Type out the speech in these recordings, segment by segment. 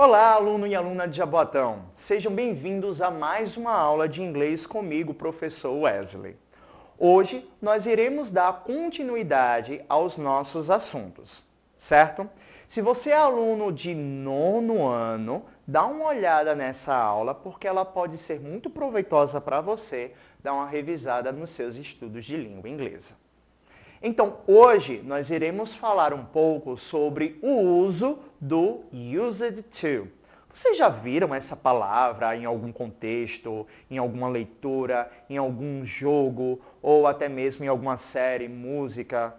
Olá, aluno e aluna de Jaboatão. Sejam bem-vindos a mais uma aula de inglês comigo, professor Wesley. Hoje nós iremos dar continuidade aos nossos assuntos, certo? Se você é aluno de nono ano, dá uma olhada nessa aula porque ela pode ser muito proveitosa para você dar uma revisada nos seus estudos de língua inglesa. Então, hoje nós iremos falar um pouco sobre o uso do used to. Vocês já viram essa palavra em algum contexto, em alguma leitura, em algum jogo ou até mesmo em alguma série, música?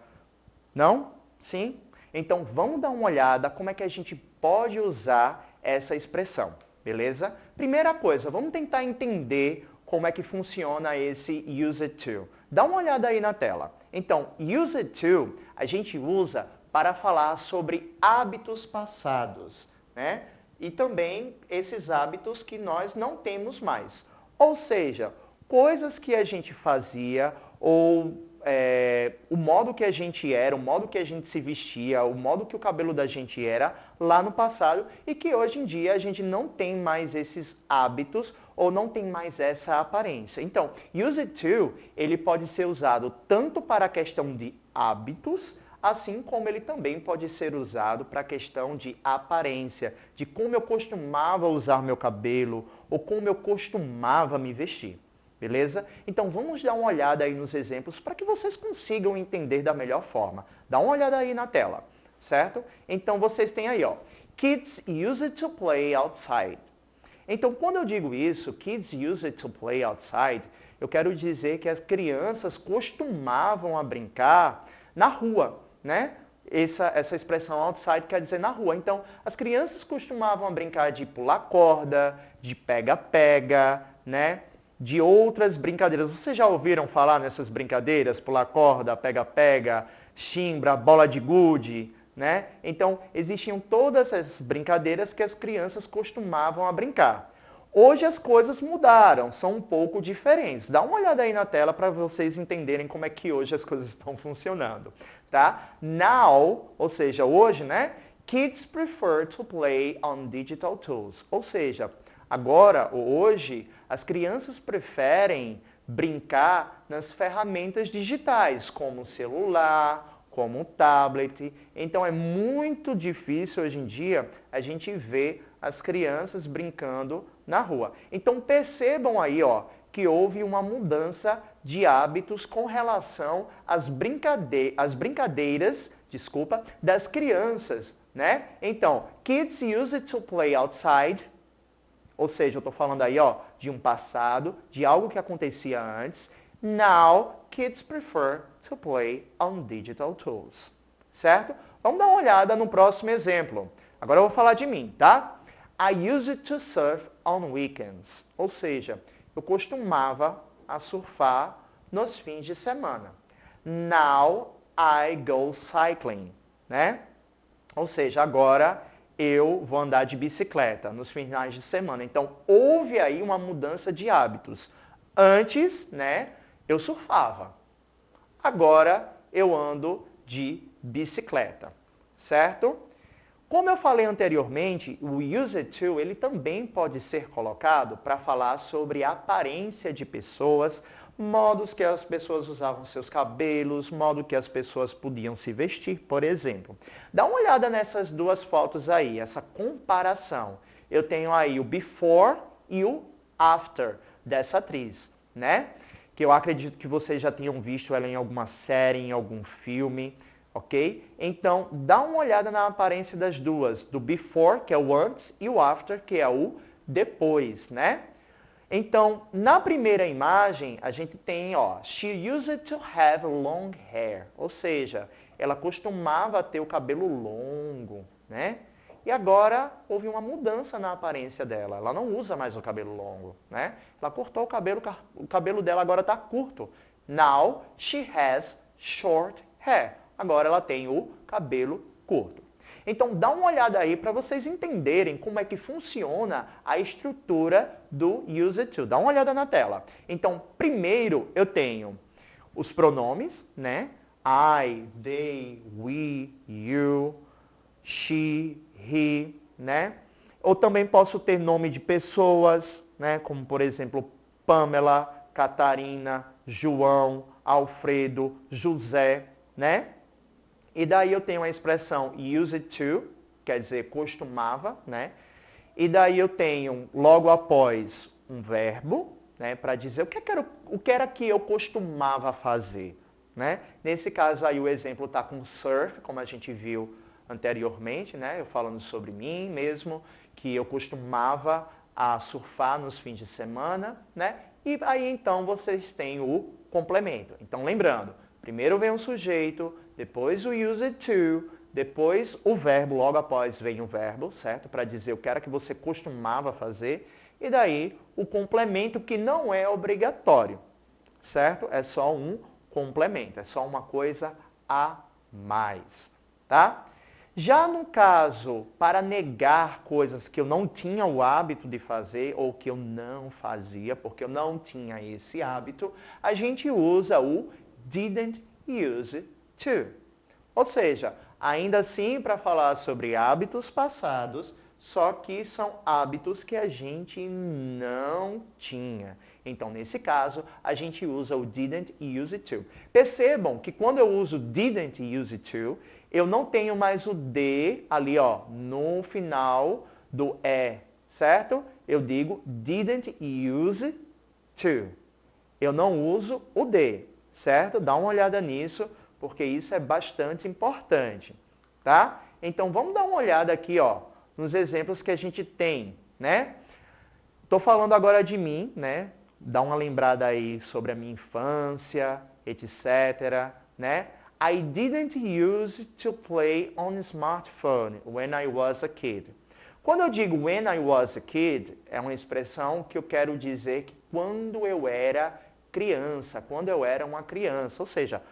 Não? Sim? Então, vamos dar uma olhada como é que a gente pode usar essa expressão, beleza? Primeira coisa, vamos tentar entender como é que funciona esse used to. Dá uma olhada aí na tela. Então, used to a gente usa para falar sobre hábitos passados, né? E também esses hábitos que nós não temos mais. Ou seja, coisas que a gente fazia ou o modo que a gente era, o modo que a gente se vestia, o modo que o cabelo da gente era lá no passado e que hoje em dia a gente não tem mais esses hábitos ou não tem mais essa aparência. Então, used to, ele pode ser usado tanto para a questão de hábitos, assim como ele também pode ser usado para a questão de aparência, de como eu costumava usar meu cabelo ou como eu costumava me vestir. Beleza? Então vamos dar uma olhada aí nos exemplos para que vocês consigam entender da melhor forma. Dá uma olhada aí na tela, certo? Então vocês têm aí, ó, kids use to play outside. Então quando eu digo isso, kids use to play outside, eu quero dizer que as crianças costumavam a brincar na rua, né? Essa expressão outside quer dizer na rua. Então, as crianças costumavam a brincar de pular corda, de pega-pega, né? De outras brincadeiras. Vocês já ouviram falar nessas brincadeiras? Pular corda, pega-pega, chimbra, bola de gude, né? Então, existiam todas essas brincadeiras que as crianças costumavam a brincar. Hoje as coisas mudaram, são um pouco diferentes. Dá uma olhada aí na tela para vocês entenderem como é que hoje as coisas estão funcionando, tá? Now, ou seja, hoje, né? Kids prefer to play on digital tools. Ou seja, agora, ou hoje, as crianças preferem brincar nas ferramentas digitais, como o celular, como o tablet. Então é muito difícil hoje em dia a gente ver as crianças brincando na rua. Então percebam aí, ó, que houve uma mudança de hábitos com relação às brincadeiras, das crianças, né? Então, kids use to play outside. Ou seja, eu estou falando aí, ó, de um passado, de algo que acontecia antes. Now, kids prefer to play on digital tools. Certo? Vamos dar uma olhada no próximo exemplo. Agora eu vou falar de mim, tá? I used to surf on weekends. Ou seja, eu costumava a surfar nos fins de semana. Now, I go cycling, né? Ou seja, agora eu vou andar de bicicleta nos finais de semana. Então, houve aí uma mudança de hábitos. Antes, né, eu surfava. Agora, eu ando de bicicleta, certo? Como eu falei anteriormente, o used to, ele também pode ser colocado para falar sobre a aparência de pessoas, modos que as pessoas usavam seus cabelos, modo que as pessoas podiam se vestir, por exemplo. Dá uma olhada nessas duas fotos aí, essa comparação. Eu tenho aí o before e o after dessa atriz, né? Que eu acredito que vocês já tenham visto ela em alguma série, em algum filme, ok? Então, dá uma olhada na aparência das duas, do before, que é o antes, e o after, que é o depois, né? Então, na primeira imagem, a gente tem, ó, she used to have long hair, ou seja, ela costumava ter o cabelo longo, né? E agora houve uma mudança na aparência dela, ela não usa mais o cabelo longo, né? Ela cortou o cabelo dela agora está curto. Now, she has short hair. Agora ela tem o cabelo curto. Então dá uma olhada aí para vocês entenderem como é que funciona a estrutura do used to. Dá uma olhada na tela. Então, primeiro eu tenho os pronomes, né? I, they, we, you, she, he, né? Ou também posso ter nome de pessoas, né? Como por exemplo, Pamela, Catarina, João, Alfredo, José, né? E daí eu tenho a expressão used to, quer dizer, costumava, né? E daí eu tenho, logo após, um verbo, né? Para dizer o que era que eu costumava fazer, né? Nesse caso aí o exemplo está com surf, como a gente viu anteriormente, né? Eu falando sobre mim mesmo, que eu costumava a surfar nos fins de semana, né? E aí então vocês têm o complemento. Então lembrando, primeiro vem o sujeito, depois o used to, depois o verbo, logo após vem o verbo, certo? Para dizer o que era que você costumava fazer. E daí o complemento que não é obrigatório, certo? É só um complemento, é só uma coisa a mais, tá? Já no caso, para negar coisas que eu não tinha o hábito de fazer ou que eu não fazia, porque eu não tinha esse hábito, a gente usa o didn't use to. Ou seja, ainda assim para falar sobre hábitos passados, só que são hábitos que a gente não tinha. Então, nesse caso, a gente usa o didn't use to. Percebam que quando eu uso didn't use to, eu não tenho mais o D ali, ó, no final do certo? Eu digo didn't use to. Eu não uso o D, certo? Dá uma olhada nisso, porque isso é bastante importante, tá? Então, vamos dar uma olhada aqui, ó, nos exemplos que a gente tem, né? Estou falando agora de mim, né? Dá uma lembrada aí sobre a minha infância, etc, né? I didn't use to play on smartphone when I was a kid. Quando eu digo when I was a kid, é uma expressão que eu quero dizer que quando eu era criança, quando eu era uma criança, ou seja,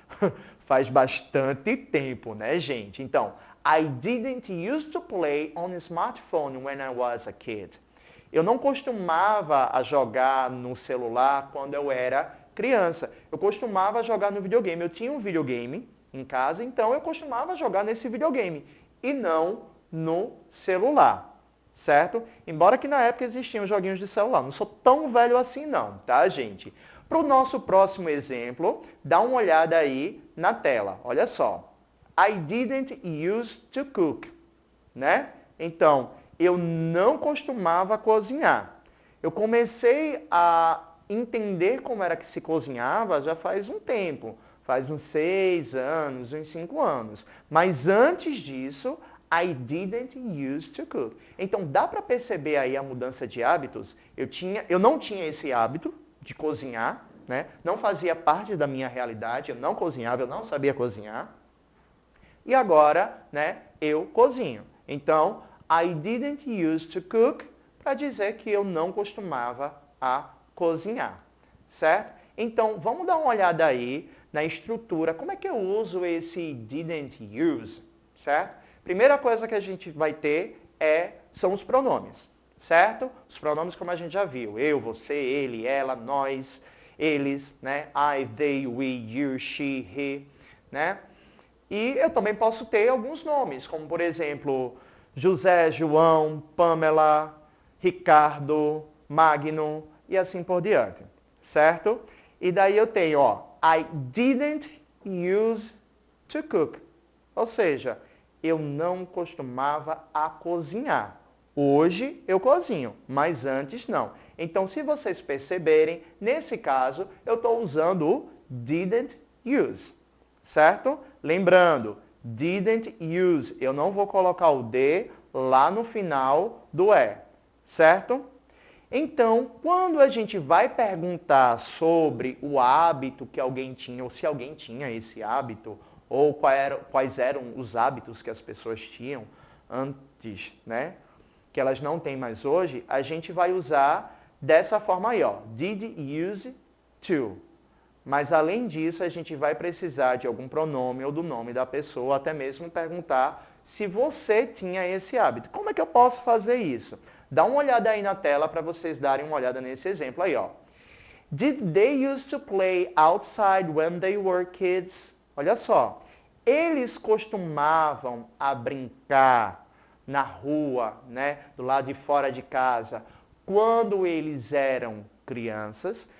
faz bastante tempo, né, gente? Então, I didn't use to play on smartphone when I was a kid. Eu não costumava a jogar no celular quando eu era criança. Eu costumava jogar no videogame. Eu tinha um videogame em casa, então eu costumava jogar nesse videogame e não no celular, certo? Embora que na época existiam joguinhos de celular. Não sou tão velho assim não, tá, gente? Para o nosso próximo exemplo, dá uma olhada aí na tela. Olha só. I didn't use to cook, né? Então, eu não costumava cozinhar. Eu comecei a entender como era que se cozinhava já faz um tempo. Faz uns 6 anos, uns 5 anos. Mas antes disso, I didn't use to cook. Então, dá para perceber aí a mudança de hábitos? Eu não tinha esse hábito de cozinhar, né? Não fazia parte da minha realidade, eu não cozinhava, eu não sabia cozinhar. E agora, né, eu cozinho. Então, I didn't use to cook para dizer que eu não costumava a cozinhar, certo? Então, vamos dar uma olhada aí na estrutura. Como é que eu uso esse didn't use, certo? Primeira coisa que a gente vai ter são os pronomes, certo? Os pronomes como a gente já viu. Eu, você, ele, ela, nós, eles, né? I, they, we, you, she, he, né? E eu também posso ter alguns nomes, como por exemplo, José, João, Pamela, Ricardo, Magno e assim por diante, certo? E daí eu tenho, ó, I didn't use to cook. Ou seja, eu não costumava a cozinhar. Hoje eu cozinho, mas antes não. Então, se vocês perceberem, nesse caso, eu estou usando o didn't use, certo? Lembrando, didn't use, eu não vou colocar o D lá no final do certo? Então, quando a gente vai perguntar sobre o hábito que alguém tinha, ou se alguém tinha esse hábito, ou quais eram os hábitos que as pessoas tinham antes, né? Que elas não têm mais hoje, a gente vai usar dessa forma aí, ó, did use to. Mas além disso, a gente vai precisar de algum pronome ou do nome da pessoa, ou até mesmo perguntar se você tinha esse hábito. Como é que eu posso fazer isso? Dá uma olhada aí na tela para vocês darem uma olhada nesse exemplo aí, ó. Did they used to play outside when they were kids? Olha só, eles costumavam a brincar na rua, né, do lado de fora de casa, quando eles eram crianças.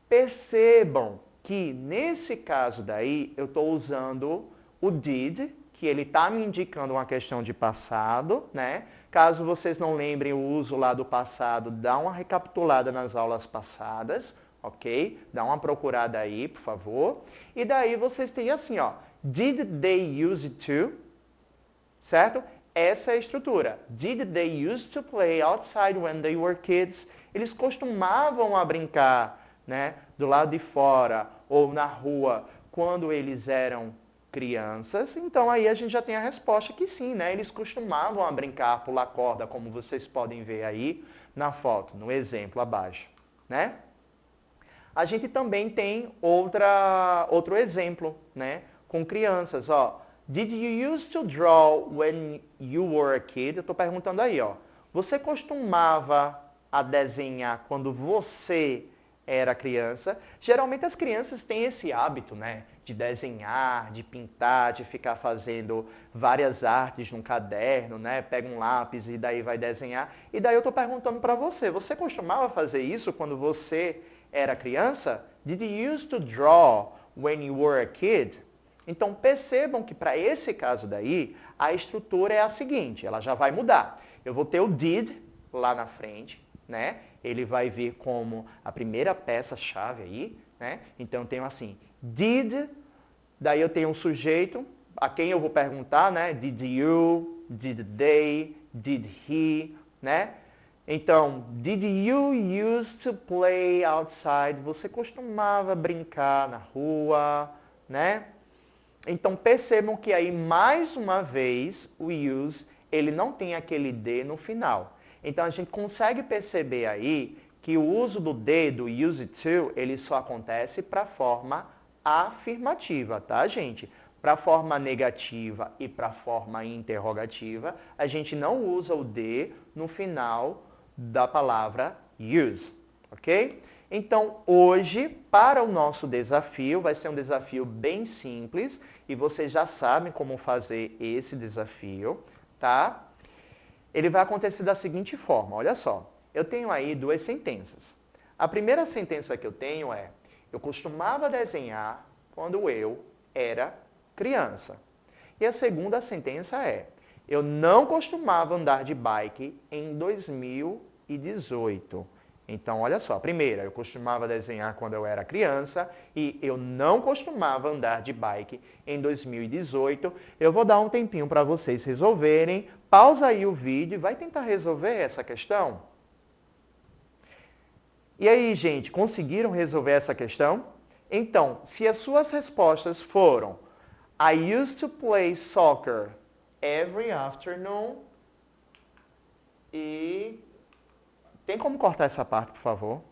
Percebam que nesse caso daí eu estou usando o did, que ele está me indicando uma questão de passado, né? Caso vocês não lembrem o uso lá do passado, dá uma recapitulada nas aulas passadas, ok? Dá uma procurada aí, por favor. E daí vocês têm assim, ó, did they use to, certo? Essa é a estrutura. Did they used to play outside when they were kids? Eles costumavam a brincar, né, do lado de fora ou na rua quando eles eram crianças. Então aí a gente já tem a resposta que sim, né? Eles costumavam a brincar, pular corda, como vocês podem ver aí na foto, no exemplo abaixo, né? A gente também tem outro exemplo, né, com crianças, ó. Did you used to draw when you were a kid? Eu estou perguntando aí, ó. Você costumava a desenhar quando você era criança? Geralmente as crianças têm esse hábito, né, de desenhar, de pintar, de ficar fazendo várias artes num caderno, né? Pega um lápis e daí vai desenhar. E daí eu estou perguntando para você, você costumava fazer isso quando você era criança? Did you used to draw when you were a kid? Então percebam que para esse caso daí, a estrutura é a seguinte, ela já vai mudar. Eu vou ter o did lá na frente, né? Ele vai vir como a primeira peça-chave aí, né? Então eu tenho assim, did, daí eu tenho um sujeito, a quem eu vou perguntar, né? Did you, did they, did he, né? Então, did you used to play outside? Você costumava brincar na rua, né? Então percebam que aí, mais uma vez, o use, ele não tem aquele D no final. Então a gente consegue perceber aí que o uso do D, do use to, ele só acontece para a forma afirmativa, tá, gente? Para a forma negativa e para a forma interrogativa, a gente não usa o D no final da palavra use, ok? Então, hoje, para o nosso desafio, vai ser um desafio bem simples e vocês já sabem como fazer esse desafio, tá? Ele vai acontecer da seguinte forma, olha só. Eu tenho aí duas sentenças. A primeira sentença que eu tenho é, eu costumava desenhar quando eu era criança. E a segunda sentença é, eu não costumava andar de bike em 2018. Então, olha só, a primeira, eu costumava desenhar quando eu era criança e eu não costumava andar de bike em 2018. Eu vou dar um tempinho para vocês resolverem. Pausa aí o vídeo e vai tentar resolver essa questão. E aí, gente, conseguiram resolver essa questão? Então, se as suas respostas foram I used to play soccer every afternoon e... Tem como cortar essa parte, por favor?